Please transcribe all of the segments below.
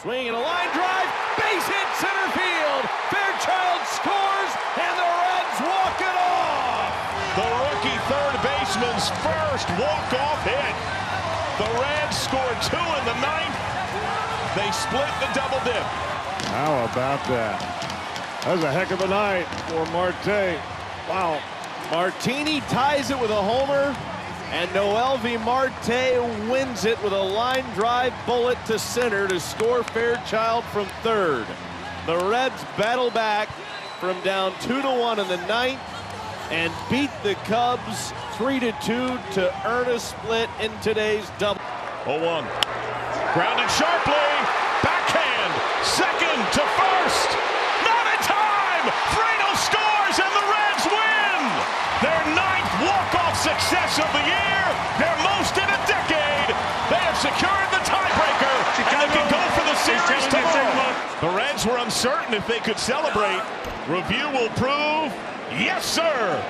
Swing and a line drive, base hit center field. Fairchild scores, and the Reds walk it off. The rookie third baseman's first walk-off hit. The Reds scored 2 in the 9th. They split the double dip. How about that? That was a heck of a night for Marte. Wow. Martini ties it with a homer, and Noelvi Marte wins it with a line drive bullet to center to score Fairchild from third. The Reds battle back from down 2-1 in the 9th and beat the Cubs 3-2 to earn a split in today's double. 0-1. Grounded sharply. Backhand. Second to first. Not in time. Fredo scores and the Reds win. Their 9th walk-off success of the year. Their most in a decade. They have secured the tiebreaker. And they can go for the series tomorrow. The Reds were uncertain if they could celebrate. Review will prove, yes, sir.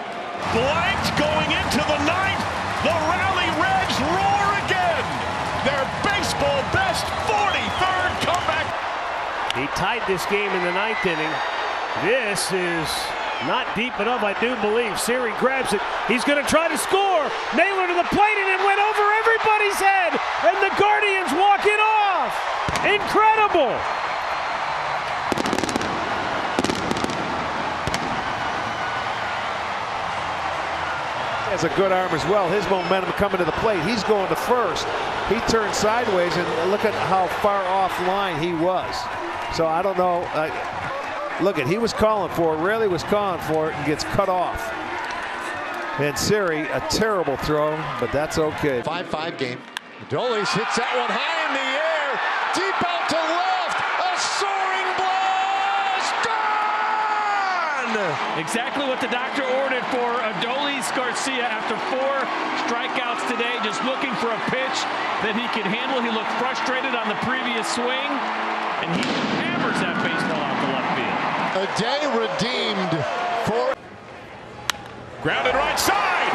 Blanked going into the 9th. The Rally Reds roar again. Their baseball best 43rd comeback. He tied this game in the 9th inning. This is not deep enough, I do believe. Siri grabs it. He's going to try to score. Naylor to the plate, and it went over everybody's head. And the Guardians walk it off. Incredible. Has a good arm as well. His momentum coming to the plate. He's going to first. He turned sideways, and look at how far offline he was. So I don't know. Look at, he was calling for it, really was calling for it, and gets cut off. And Siri, a terrible throw, but that's okay. 5-5 game. Adolis hits that one high in the air, deep out to left, a soaring blast, gone! Exactly what the doctor ordered for Adolis Garcia after 4 strikeouts today, just looking for a pitch that he could handle. He looked frustrated on the previous swing, and he hammers that baseball out to left field. A day redeemed for... Grounded right side.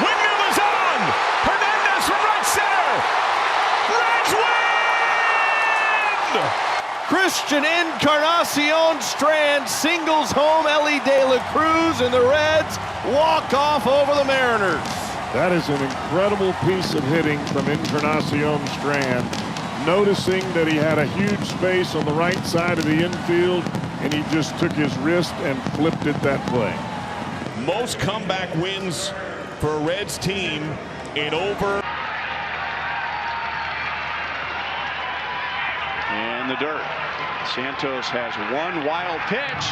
Windmill is on. Hernandez from right center. Reds win! Christian Encarnacion Strand singles home Ellie De La Cruz, and the Reds walk off over the Mariners. That is an incredible piece of hitting from Encarnacion Strand. Noticing that he had a huge space on the right side of the infield, and he just took his wrist and flipped it that play. Most comeback wins for a Reds team in over. In the dirt. Santos has one wild pitch.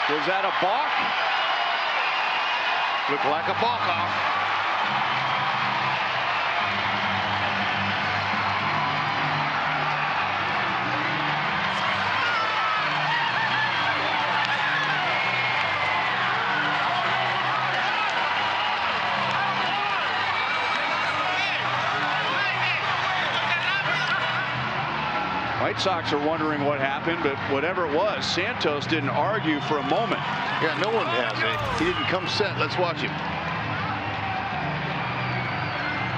Was that a balk? Looked like a balk off. White Sox are wondering what happened, but whatever it was, Santos didn't argue for a moment. Yeah, no one has it. He didn't come set. Let's watch him.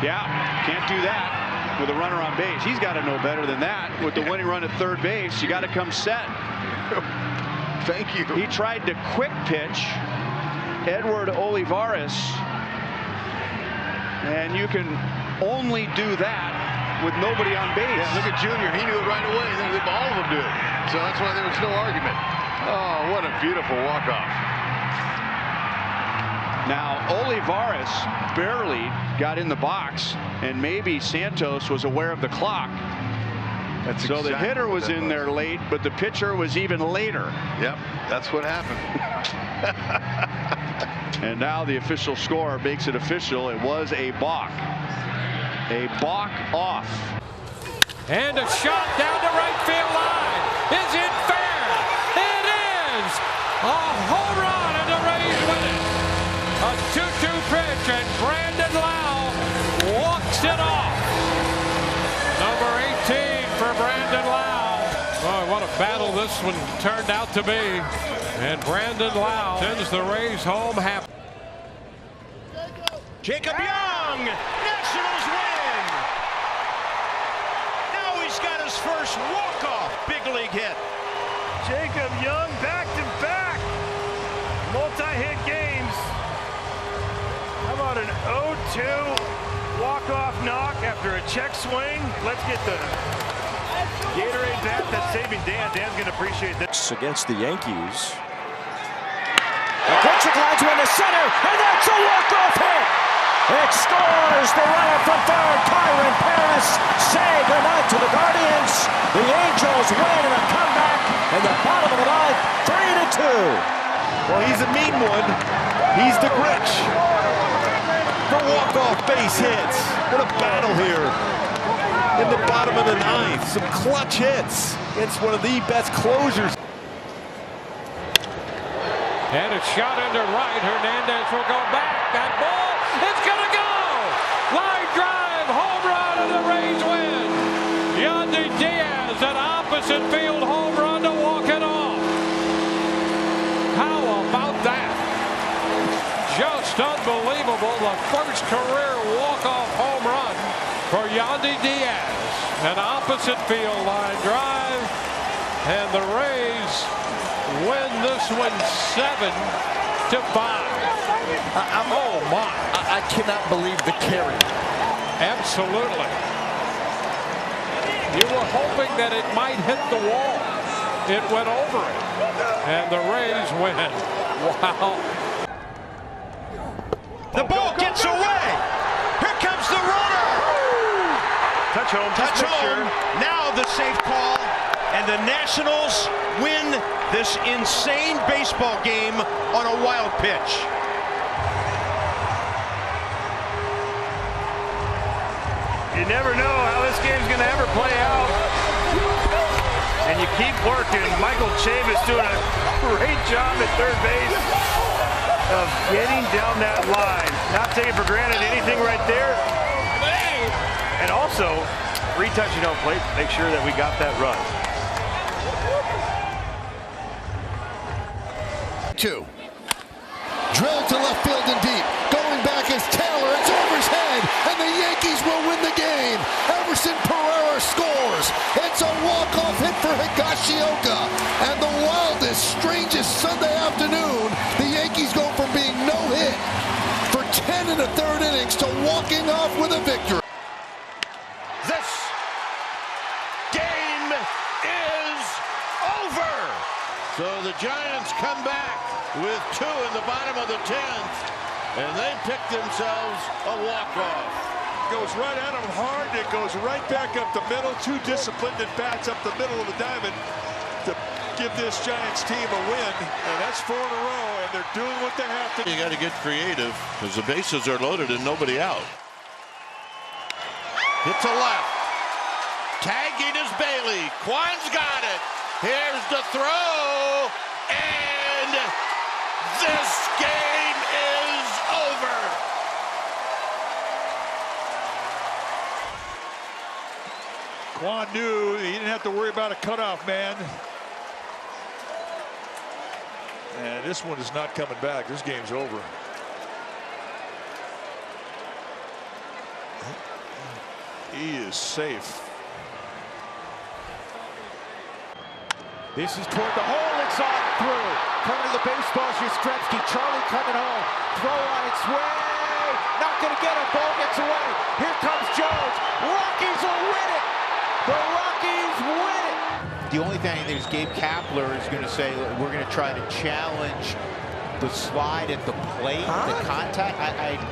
Yeah, can't do that with a runner on base. He's got to know better than that. With the winning run at third base, you got to come set. Thank you. He tried to quick pitch Edward Olivares, and you can only do that with nobody on base. Yeah, look at Junior. He knew it right away. All of them do it. So that's why there was no argument. Oh, what a beautiful walk-off. Now, Olivares barely got in the box, and maybe Santos was aware of the clock. That's so exactly the hitter was in there late, but the pitcher was even later. Yep, that's what happened. And now the official score makes it official. It was a balk. A balk off. And a shot down the right field line. Is it fair? It is! A home run, and the Rays win it. A 2-2 pitch, and Brandon Lau walks it off. Number 18 for Brandon Lau. Oh, what a battle this one turned out to be. And Brandon Lau sends the Rays home happy. Jacob Young, Nationals win. big hit. Jacob Young back-to-back multi-hit games. How about an 0-2 walk-off knock after a check swing? Let's get the Gatorade bat that's saving Dan. Dan's going to appreciate this. Against the Yankees. Gets it lines in the center, and that's a walk-off hit. It scores the runner from third. Kyron Paris say goodnight to the Guardians. The Angels win in a comeback in the bottom of the ninth, 3-2. Well, he's a mean one. He's the Grinch. For walk-off base hits. What a battle here. In the bottom of the ninth, some clutch hits against one of the best closers. And a shot into right. Hernandez will go back. That ball, it's going to go. Line drive, home run, and the Rays win. Yandy Diaz, an opposite field home run to walk it off. How about that? Just unbelievable. The first career walk-off home run for Yandy Diaz. An opposite field line drive. And the Rays win this one 7-5. Oh my! I cannot believe the carry. Absolutely. You were hoping that it might hit the wall. It went over it, and the Rays win. Wow! The ball gets away. Here comes the runner. Touch home. Touch home. Now the safe call, and the Nationals win this insane baseball game on a wild pitch. You never know how this game's going to ever play out. And you keep working. Michael Chavis doing a great job at third base of getting down that line. Not taking for granted anything right there. And also, retouching on plate to make sure that we got that run. 2. Drilled to left field and deep. Going back is Taylor. It's over his head, and the Yankees will win the game. Everson Pereira scores. It's a walk-off hit for Higashioka. And the wildest, strangest Sunday afternoon, the Yankees go from being no hit for 10 1/3 innings to walking off with a victory. This game is over. So the Giants come back with 2 in the bottom of the 10th, and they pick themselves a walk-off. Goes right at him hard, and it goes right back up the middle. 2 disciplined at bats up the middle of the diamond to give this Giants team a win, and that's 4 in a row, and they're doing what they have to. You got to get creative because the bases are loaded and nobody out. Hit to left. Tagging is Bailey. Quan's got it. Here's the throw, and this game is over. Quan knew he didn't have to worry about a cutoff man. And this one is not coming back. This game's over. He is safe. This is toward the hole. It's on through. Coming to the baseball, Yastrzemski. Charlie coming home. Throw on its way. Not going to get it. Ball gets away. Here comes Jones. Rockies will win it. The Rockies win it. The only thing is Gabe Kapler is going to say we're going to try to challenge the slide at the plate, the contact.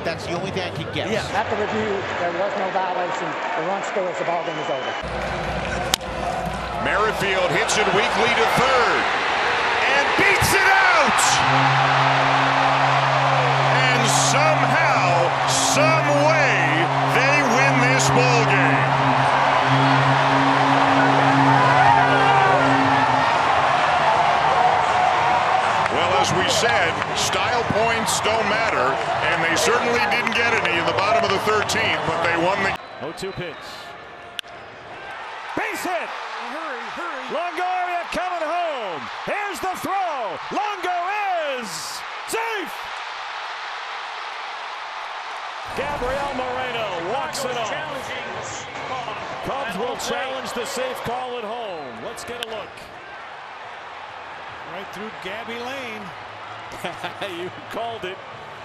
That's the only thing I can guess. Yeah. After review, there was no violation. The run scores, the ball game is over. Merrifield hits it weakly to third and beats it out. And somehow, some way, they win this ball game. Well, as we said, style points don't matter, and they certainly didn't get any in the bottom of the 13th, but they won the 0-2 pitch. Base hit. Longoria coming home. Here's the throw. Longo is safe. Gabriel Moreno walks it off. Cubs will challenge the safe call at home. Let's Let's get a look. Right through Gabby Lane. You called it.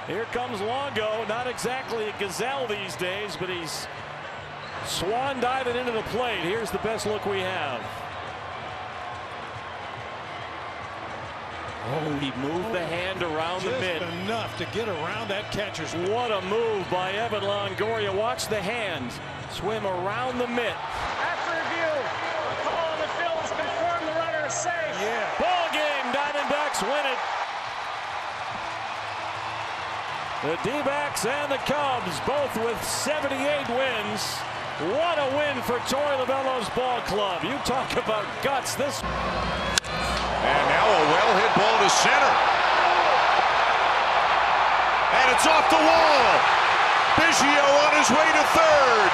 Here comes Longo. Not exactly a gazelle these days, but he's swan diving into the plate. Here's the best look we have. Oh, he moved the hand around the mitt. Just enough to get around that catcher's. What a move by Evan Longoria. Watch the hand swim around the mitt. After review, the call on the field has confirmed the runner is safe. Yeah. Ball game. Diamondbacks win it. The D-backs and the Cubs both with 78 wins. What a win for Torey Lovullo's ball club. You talk about guts. This. And now a well-hit ball to center. And it's off the wall. Biggio on his way to third.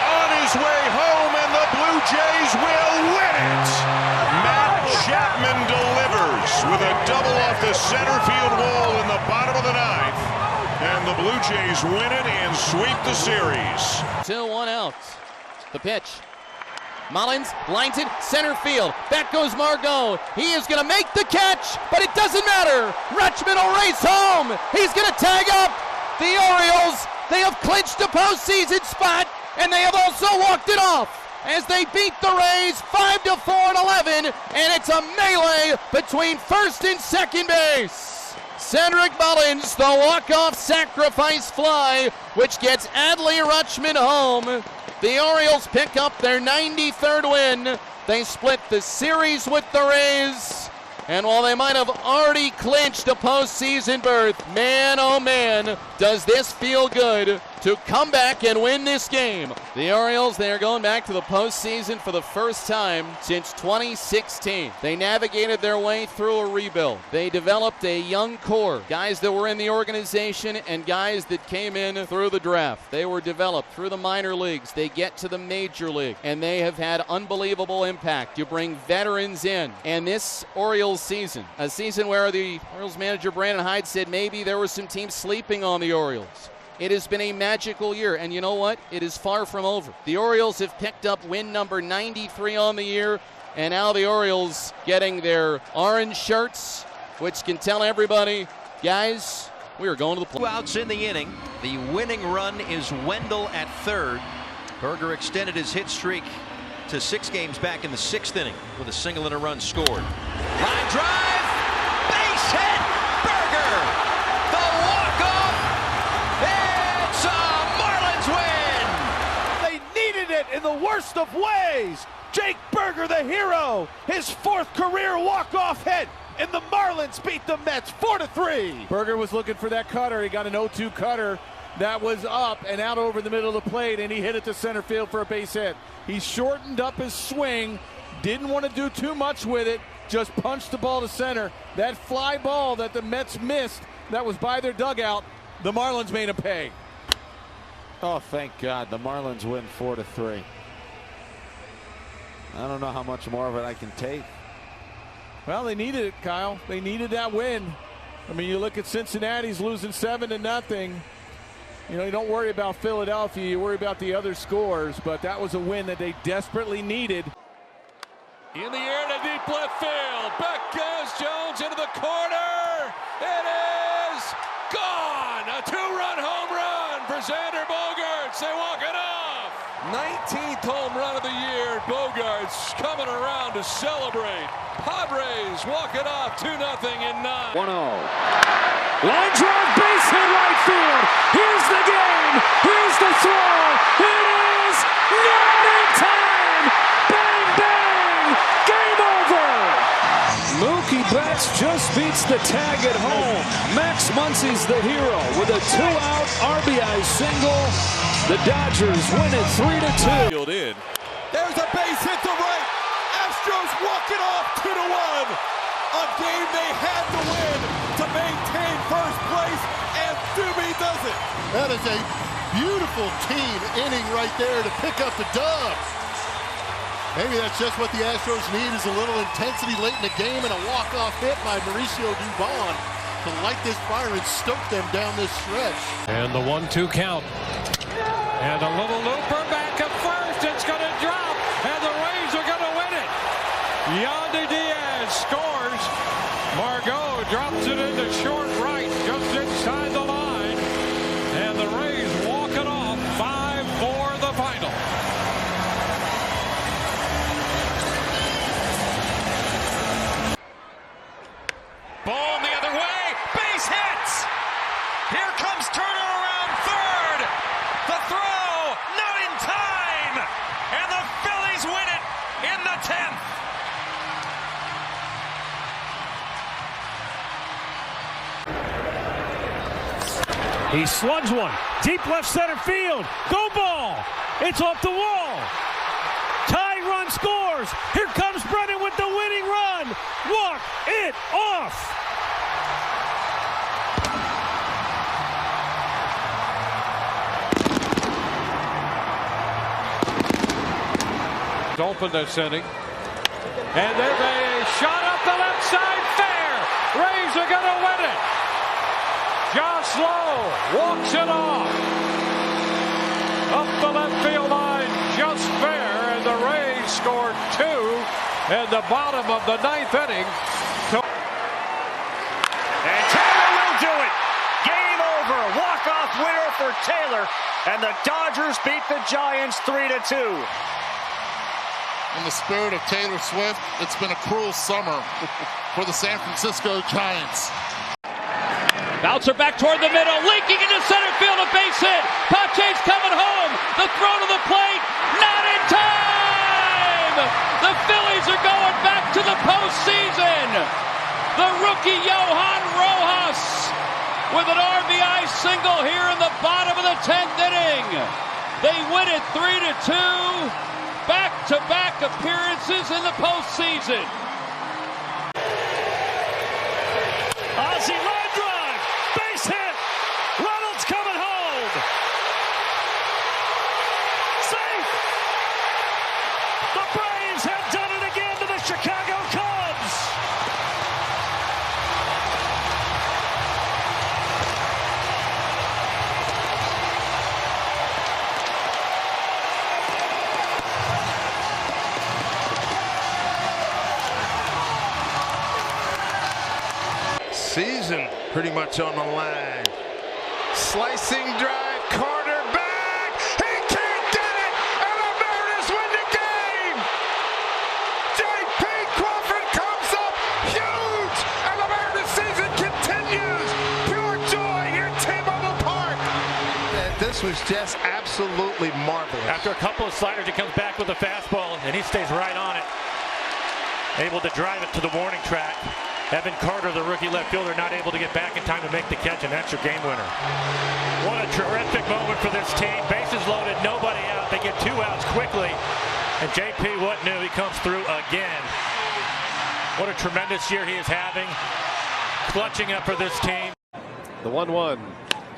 On his way home, and the Blue Jays will win it. Matt Chapman delivers with a double off the center field wall in the bottom of the ninth. And the Blue Jays win it and sweep the series. 2-1 out. The pitch. Mullins lines it center field. Back goes Margot. He is going to make the catch, but it doesn't matter. Rutschman will race home. He's going to tag up the Orioles. They have clinched a postseason spot, and they have also walked it off as they beat the Rays 5-4 in 11, and it's a melee between first and second base. Cedric Mullins, the walk-off sacrifice fly, which gets Adley Rutschman home. The Orioles pick up their 93rd win. They split the series with the Rays. And while they might have already clinched a postseason berth, man, oh man, does this feel good to come back and win this game. The Orioles, they are going back to the postseason for the first time since 2016. They navigated their way through a rebuild. They developed a young core, guys that were in the organization and guys that came in through the draft. They were developed through the minor leagues. They get to the major league, and they have had unbelievable impact. You bring veterans in, and this Orioles season, a season where the Orioles manager Brandon Hyde said maybe there were some teams sleeping on the Orioles. It has been a magical year, and you know what? It is far from over. The Orioles have picked up win number 93 on the year, and now the Orioles getting their orange shirts, which can tell everybody, guys, we are going to the play. 2 outs in the inning. The winning run is Wendell at third. Berger extended his hit streak to 6 games back in the 6th inning with a single and a run scored. Line drive, base hit, Berger, the walk-off. It's a Marlins win. They needed it in the worst of ways. Jake Berger, the hero, his 4th career walk-off hit, and the Marlins beat the Mets 4-3. Berger was looking for that cutter. He got an 0-2 cutter that was up and out over the middle of the plate, and he hit it to center field for a base hit. He shortened up his swing, didn't want to do too much with it, just punched the ball to center. That fly ball that the Mets missed, that was by their dugout, the Marlins made him pay. Oh, thank God. The Marlins win 4-3. I don't know how much more of it I can take. Well, they needed it, Kyle. They needed that win. I mean, you look at Cincinnati's losing 7-0. You know, you don't worry about Philadelphia. You worry about the other scores. But that was a win that they desperately needed. In the air to deep left field. Back goes Jones into the corner. It is gone. A 2-run home run for Xander Bogaerts. They walk it off. 19th home run of the year. Bogaerts coming around to celebrate. Padres walk it off 2-0 in 9. 1-0. Line drive, base hit right field. Here's the game. Here's the throw. It is not in time. Bang, bang. Game over. Mookie Betts just beats the tag at home. Max Muncy's the hero with a 2-out RBI single. The Dodgers win it 3-2. Field in. There's a base hit to right. Astros walk it off 2-1. A game they had to win to maintain first place, and Doobie does it. That is a beautiful team inning right there to pick up the dub. Maybe that's just what the Astros need, is a little intensity late in the game and a walk-off hit by Mauricio Dubon to light this fire and stoke them down this stretch. And the 1-2 count. And a little looper back at first. It's going to drop. And the Rays are going to win it. to short right, just inside the line. And the Rays walk it off 5-4 the final. Ball the other way. Base hit. Here comes Turner around third. The throw, not in time. And the Phillies win it in the 10th. He slugs one. Deep left center field. Go ball. It's off the wall. Tie run scores. Here comes Brennan with the winning run. Walk it off. Open this inning. And there's a shot up the left side, fair. Rays are going to win it. Josh Lowe walks it off. Up the left field line, just fair, and the Rays scored 2 in the bottom of the 9th inning. And Taylor will do it. Game over. Walk-off winner for Taylor. And the Dodgers beat the Giants 3-2. In the spirit of Taylor Swift, it's been a cruel summer for the San Francisco Giants. Bouncer back toward the middle, leaking into center field, a base hit. Pache's coming home. The throw to the plate, not in time. The Phillies are going back to the postseason. The rookie Johan Rojas with an RBI single here in the bottom of the 10th inning. They win it 3-2. Back-to-back appearances in the postseason. Ozzie line drive, base hit. Reynolds coming home. Safe. The Braves have done it again to the Chicago Cubs. Season pretty much on the line. Slicing drive, Carter back. He can't get it, and the Mariners win the game. J.P. Crawford comes up huge, and the Mariners season continues. Pure joy here at T-Mobile Park. This was just absolutely marvelous. After a couple of sliders, he comes back with a fastball, and he stays right on it. Able to drive it to the warning track. Evan Carter, the rookie left fielder, not able to get back in time to make the catch, and that's your game winner. What a terrific moment for this team. Bases loaded, nobody out. They get 2 outs quickly, and J.P. Watt knew he comes through again. What a tremendous year he is having, clutching up for this team. The 1-1.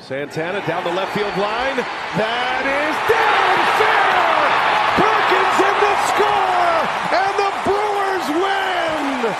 Santana down the left field line. That is down fair. Perkins in the score, and the Brewers win.